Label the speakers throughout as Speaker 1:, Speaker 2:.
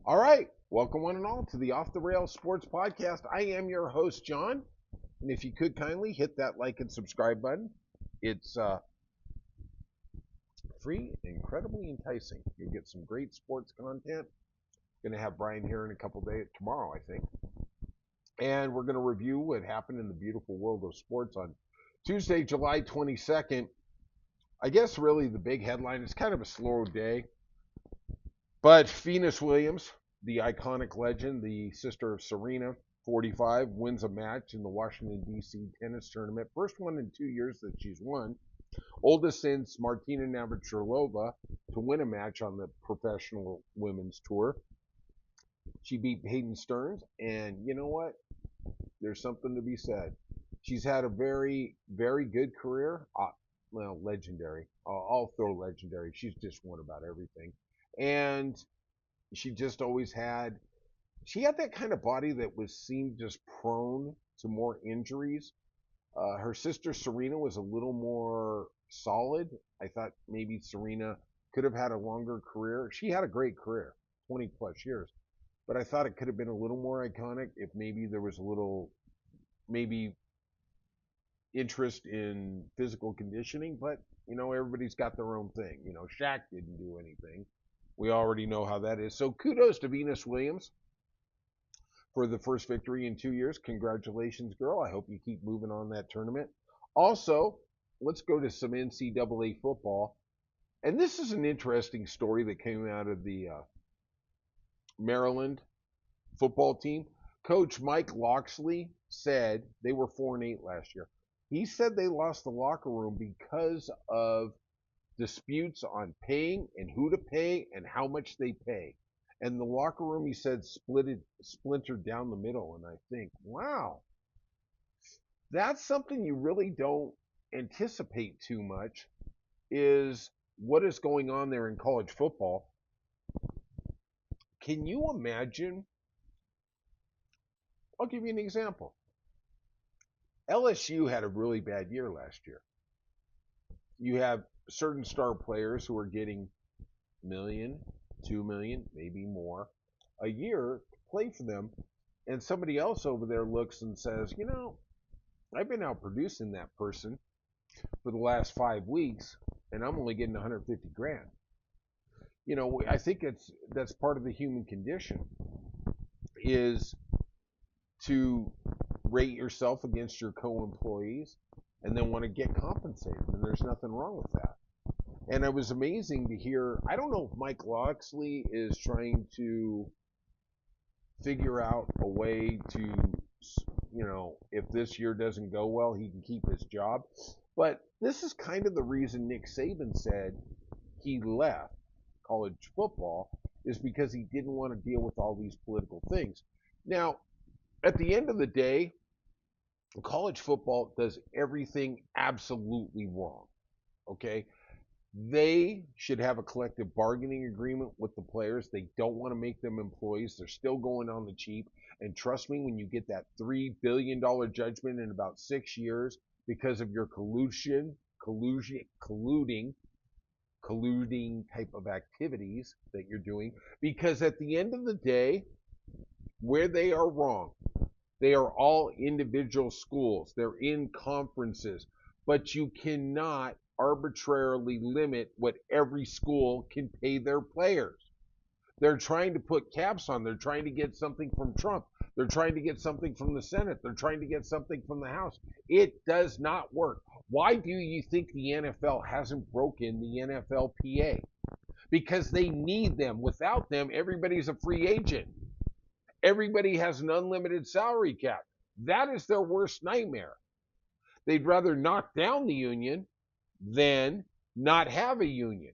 Speaker 1: All right, welcome one and all to the Off the Rails Sports Podcast. I am your host, John, and if you could kindly hit that like and subscribe button, it's free and incredibly enticing. You'll get some great sports content. Going to have Brian here in a couple days, tomorrow, I think, and we're going to review what happened in the beautiful world of sports on Tuesday, July 22nd. I guess really the big headline is kind of a slow day, but Venus Williams, the iconic legend, the sister of Serena, 45, wins a match in the Washington, D.C. tennis tournament. First one in 2 years that she's won. Oldest since Martina Navratilova to win a match on the professional women's tour. She beat Hayden Stearns, and you know what? There's something to be said. She's had a very, very good career. Well, legendary. I'll throw legendary. She's just won about everything. And she just always had that kind of body that was seemed just prone to more injuries. Her sister Serena was a little more solid. I thought maybe Serena could have had a longer career. She had a great career, 20 plus years, but I thought it could have been a little more iconic if maybe there was a little maybe interest in physical conditioning. But everybody's got their own thing. Shaq didn't do anything. We already know how that is. So kudos to Venus Williams for the first victory in 2 years. Congratulations, girl. I hope you keep moving on that tournament. Also, let's go to some NCAA football. And this is an interesting story that came out of the Maryland football team. Coach Mike Locksley said they were 4-8 last year. He said they lost the locker room because of disputes on paying and who to pay and how much they pay. And the locker room, he said, splintered down the middle. And I think, wow, that's something you really don't anticipate too much, is what is going on there in college football. Can you imagine? I'll give you an example. LSU had a really bad year last year. You have certain star players who are getting million, 2 million, maybe more a year to play for them, and somebody else over there looks and says, I've been out producing that person for the last 5 weeks, and I'm only getting 150 grand. I think that's part of the human condition, is to rate yourself against your co-employees and then want to get compensated, and there's nothing wrong with that. And it was amazing to hear. I don't know if Mike Locksley is trying to figure out a way to, if this year doesn't go well, he can keep his job. But this is kind of the reason Nick Saban said he left college football, is because he didn't want to deal with all these political things. Now, at the end of the day, college football does everything absolutely wrong. Okay? They should have a collective bargaining agreement with the players. They don't want to make them employees. They're still going on the cheap. And trust me, when you get that $3 billion judgment in about 6 years because of your colluding type of activities that you're doing, because at the end of the day, where they are wrong, they are all individual schools. They're in conferences, but you cannot arbitrarily limit what every school can pay their players. They're trying to put caps on. They're trying to get something from Trump. They're trying to get something from the Senate. They're trying to get something from the House. It does not work. Why do you think the NFL hasn't broken the NFLPA? Because they need them. Without them, everybody's a free agent. Everybody has an unlimited salary cap. That is their worst nightmare. They'd rather knock down the union than not have a union.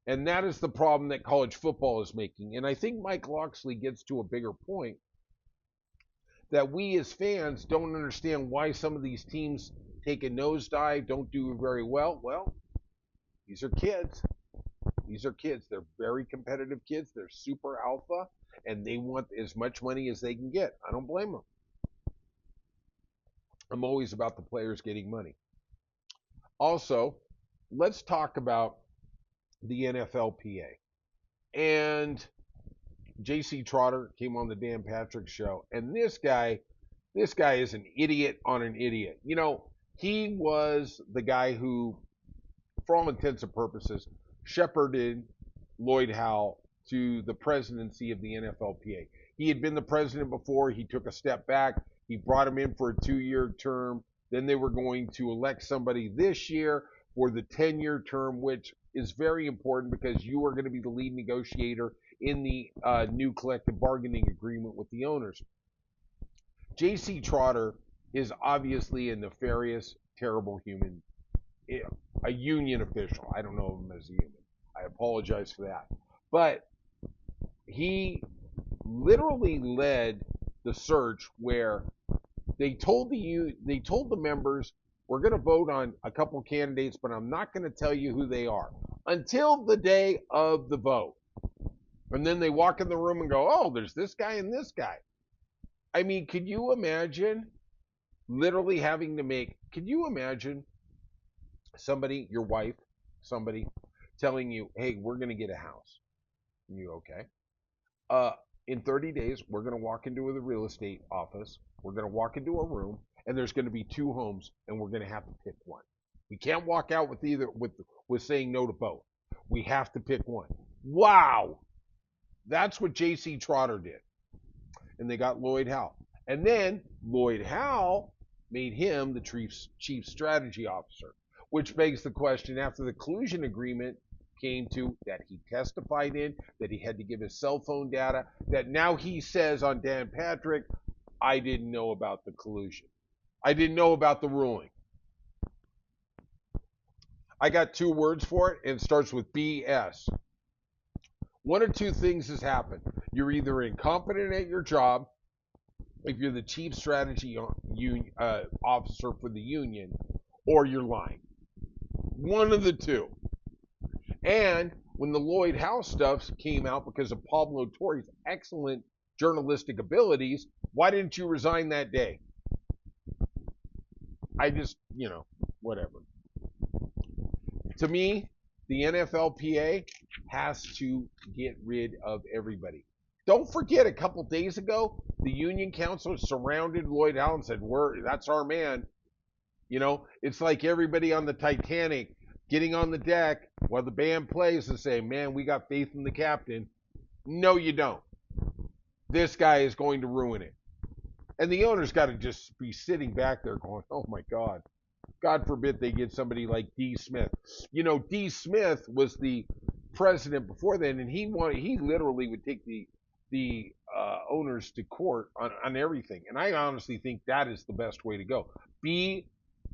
Speaker 1: And that is the problem that college football is making. And I think Mike Locksley gets to a bigger point, that we as fans don't understand why some of these teams take a nosedive, don't do very well. Well, these are kids. These are kids. They're very competitive kids. They're super alpha, and they want as much money as they can get. I don't blame them. I'm always about the players getting money. Also, let's talk about the NFLPA. And J.C. Trotter came on the Dan Patrick show, and this guy is an idiot on an idiot. He was the guy who, for all intents and purposes, shepherded Lloyd Howe to the presidency of the NFLPA. He had been the president before. He took a step back. He brought him in for a 2-year term. Then they were going to elect somebody this year for the 10-year term, which is very important because you are going to be the lead negotiator in the new collective bargaining agreement with the owners. J.C. Trotter is obviously a nefarious, terrible human, a union official. I don't know him as a human. I apologize for that. But he literally led the search where they told the members, we're going to vote on a couple candidates, but I'm not going to tell you who they are until the day of the vote. And then they walk in the room and go, oh, there's this guy and this guy. I mean, could you imagine literally could you imagine somebody, your wife, somebody telling you, hey, we're going to get a house. And you, okay. In 30 days, we're going to walk into the real estate office. We're going to walk into a room, and there's going to be 2 homes, and we're going to have to pick one. We can't walk out with saying no to both. We have to pick one. Wow. That's what J.C. Trotter did. And they got Lloyd Howe. And then Lloyd Howe made him the chief strategy officer, which begs the question, after the collusion agreement came to that he testified in, that he had to give his cell phone data, that now he says on Dan Patrick, I didn't know about the collusion. I didn't know about the ruling. I got 2 words for it, and it starts with BS. One or 2 things has happened. You're either incompetent at your job, if you're the chief strategy officer for the union, or you're lying. One of the 2. And when the Lloyd Howe stuff came out because of Pablo Torre's excellent journalistic abilities, why didn't you resign that day? I just, whatever. To me, the NFLPA has to get rid of everybody. Don't forget, a couple days ago, the union council surrounded Lloyd Howe and said, that's our man. It's like everybody on the Titanic getting on the deck while the band plays and saying, man, we got faith in the captain. No, you don't. This guy is going to ruin it. And the owner's got to just be sitting back there going, oh my God. God forbid they get somebody like D. Smith. D. Smith was the president before then, and he literally would take the owners to court on everything. And I honestly think that is the best way to go. Be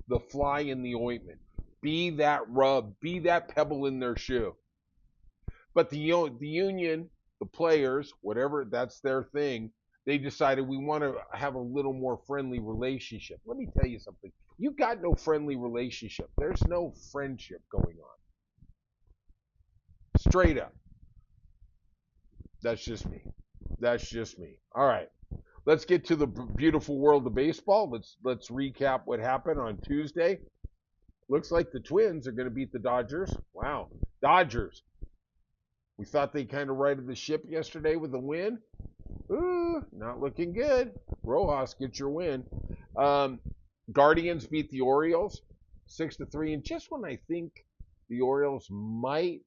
Speaker 1: the fly in the ointment. Be that rub. Be that pebble in their shoe. But the union, the players, whatever, that's their thing. They decided we want to have a little more friendly relationship. Let me tell you something. You got no friendly relationship. There's no friendship going on. Straight up. That's just me. All right. Let's get to the beautiful world of baseball. Let's recap what happened on Tuesday. Looks like the Twins are going to beat the Dodgers. Wow. Dodgers. We thought they kind of righted the ship yesterday with a win. Ooh, not looking good. Rojas gets your win. Guardians beat the Orioles 6-3. And just when I think the Orioles might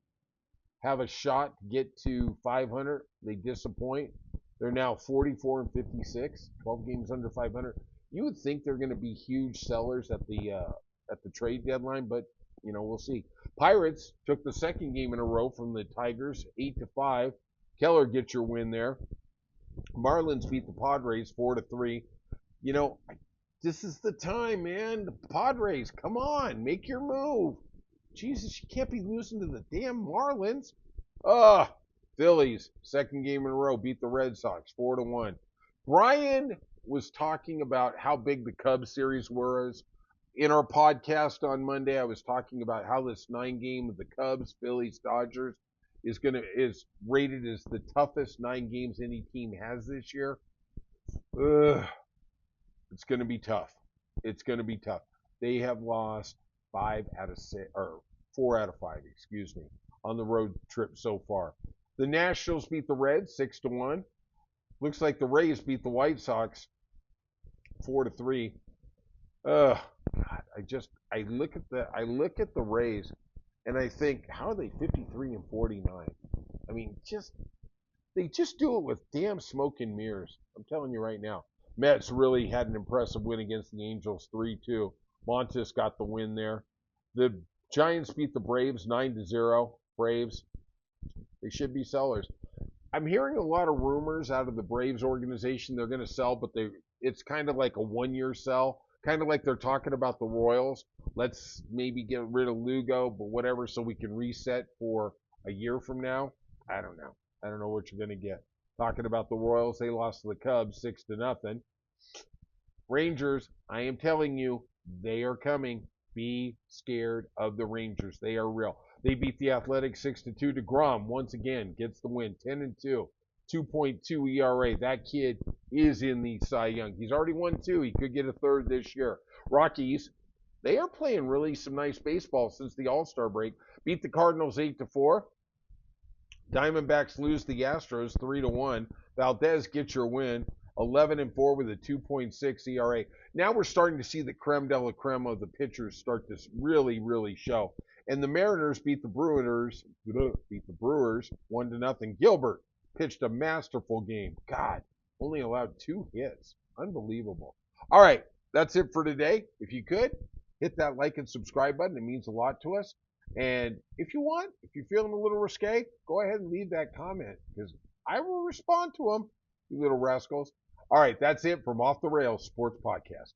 Speaker 1: have a shot to get to 500, they disappoint. They're now 44-56, 12 games under 500. You would think they're going to be huge sellers at the trade deadline, but we'll see. Pirates took the second game in a row from the Tigers, 8-5. Keller gets your win there. Marlins beat the Padres 4-3. This is the time, man. The Padres, come on, make your move. Jesus, you can't be losing to the damn Marlins. Phillies, second game in a row, beat the Red Sox 4-1. Brian was talking about how big the Cubs series was. In our podcast on Monday, I was talking about how this 9-game of the Cubs, Phillies, Dodgers is rated as the toughest 9 games any team has this year. It's going to be tough. They have lost 4 out of 5, on the road trip so far. The Nationals beat the Reds 6-1. Looks like the Rays beat the White Sox 4-3. Ugh, God, I look at the Rays and I think, how are they 53-49? I mean, they just do it with damn smoke and mirrors. I'm telling you right now. Mets really had an impressive win against the Angels 3-2. Montes got the win there. The Giants beat the Braves 9-0. Braves, they should be sellers. I'm hearing a lot of rumors out of the Braves organization. They're going to sell, but it's kind of like a 1-year sell. Kind of like they're talking about the Royals. Let's maybe get rid of Lugo, but whatever, so we can reset for a year from now. I don't know. I don't know what you're going to get. Talking about the Royals, they lost to the Cubs 6-0. Rangers, I am telling you, they are coming. Be scared of the Rangers. They are real. They beat the Athletics 6-2. DeGrom once again gets the win, 10-2, 2.2 ERA. That kid is in the Cy Young. He's already won 2. He could get a third this year. Rockies, they are playing really some nice baseball since the All-Star break. Beat the Cardinals 8-4. Diamondbacks lose the Astros 3-1. Valdez gets your win, 11-4 with a 2.6 ERA. Now we're starting to see the creme de la creme of the pitchers start to really, really show. And the Mariners beat the Brewers 1-0. Gilbert pitched a masterful game. God, only allowed 2 hits. Unbelievable. All right, that's it for today. If you could, hit that like and subscribe button. It means a lot to us. And if you're feeling a little risque, go ahead and leave that comment because I will respond to them, you little rascals. All right, that's it from Off the Rails Sports Podcast.